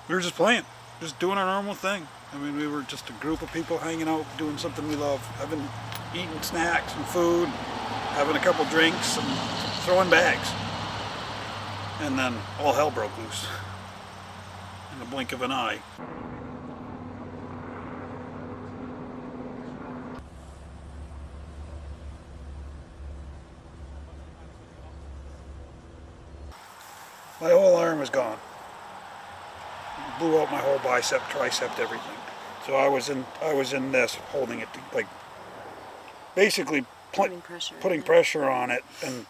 We were just playing, just doing our normal thing. I mean, we were just a group of people hanging out, doing something we love, eating snacks and food, having a couple drinks and throwing bags. And then all hell broke loose in the blink of an eye. My whole arm was gone. Blew out my whole bicep, tricep, everything. So I was in this, holding it, like basically putting pressure on it and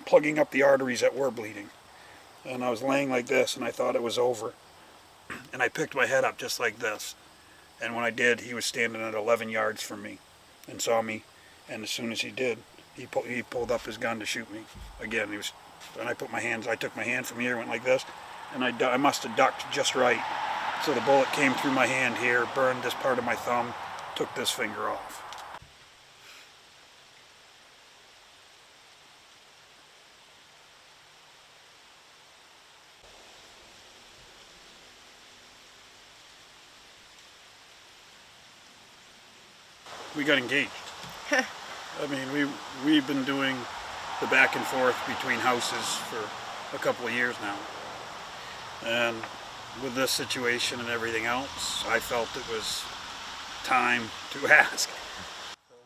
plugging up the arteries that were bleeding. And I was laying like this, and I thought it was over. And I picked my head up just like this. And when I did, he was standing at 11 yards from me and saw me. And as soon as he did, he pulled up his gun to shoot me. Again, and I took my hand from here, went like this, and I must have ducked just right. So the bullet came through my hand here, burned this part of my thumb, took this finger off. We got engaged. I mean, we've been doing the back and forth between houses for a couple of years now. And with this situation and everything else, I felt it was time to ask.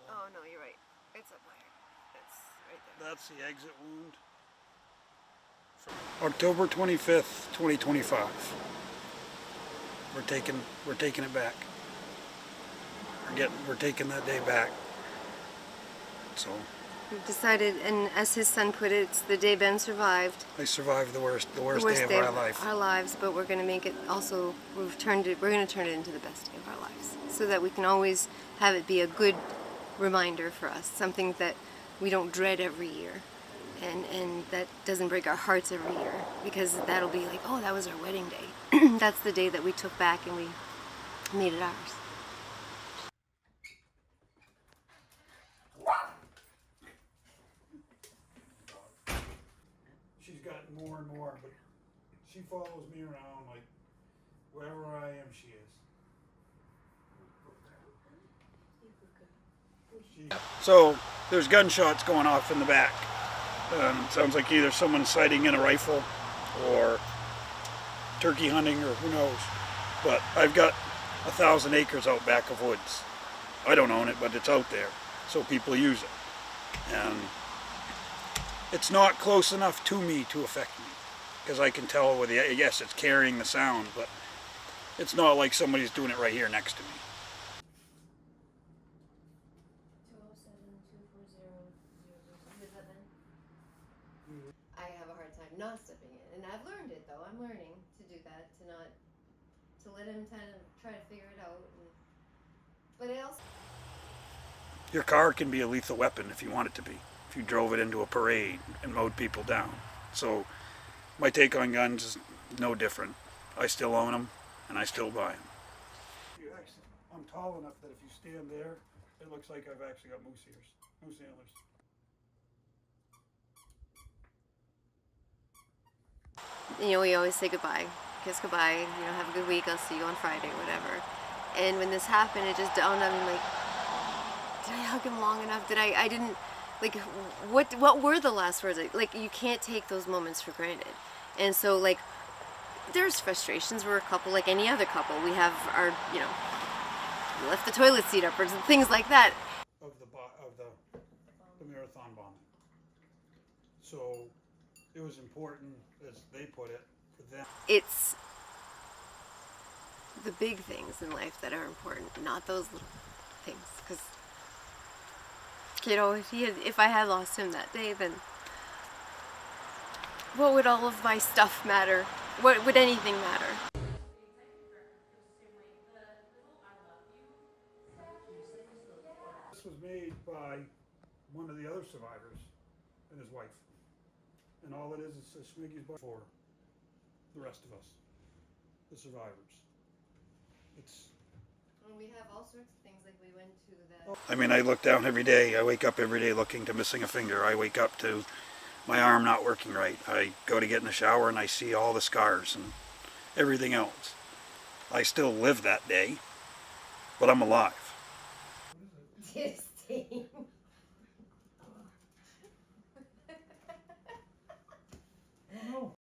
Oh no, you're right. It's up there. It's right there. That's the exit wound. October 25th, 2025. We're taking it back. We're taking that day back. So we've decided, and as his son put it, it's the day Ben survived. I survived the worst day of our lives, but we're going to make it also, we're going to turn it into the best day of our lives, so that we can always have it be a good reminder for us, something that we don't dread every year, and that doesn't break our hearts every year, because that'll be like, oh, that was our wedding day. That's the day that we took back and we made it ours. More and more, but she follows me around like wherever I am, she is. So there's gunshots going off in the back. Sounds like either someone sighting in a rifle or turkey hunting or who knows. But I've got 1,000 acres out back of woods. I don't own it, but it's out there, so people use it. And it's not close enough to me to affect me, because I can tell with yes, it's carrying the sound, but it's not like somebody's doing it right here next to me. 207-240-007. I have a hard time not stepping in, and I've learned it though. I'm learning to do that, to let him kind of try to figure it out. But I also, your car can be a lethal weapon if you want it to be. If you drove it into a parade and mowed people down. So my take on guns is no different. I still own them and I still buy them. I'm tall enough that if you stand there, it looks like I've actually got moose antlers. You know, we always say goodbye, kiss goodbye, you know, have a good week, I'll see you on Friday, whatever. And when this happened, it just dawned on me, like, did I hug him long enough? I didn't, like, what were the last words? Like, you can't take those moments for granted. And so, like, there's frustrations. We're a couple like any other couple. We have our, you know, we left the toilet seat up or things like that. Of the marathon bombing. So it was important, as they put it, for them. It's the big things in life that are important, not those little things. Because, you know, if I had lost him that day, then what would all of my stuff matter? What would anything matter? This was made by one of the other survivors and his wife. And all it is a Schemengees Bar for the rest of us, the survivors. We have all sorts of things, like we went to the... I mean, I look down every day. I wake up every day looking to missing a finger. I wake up to my arm not working right. I go to get in the shower and I see all the scars and everything else. I still live that day, but I'm alive. Same.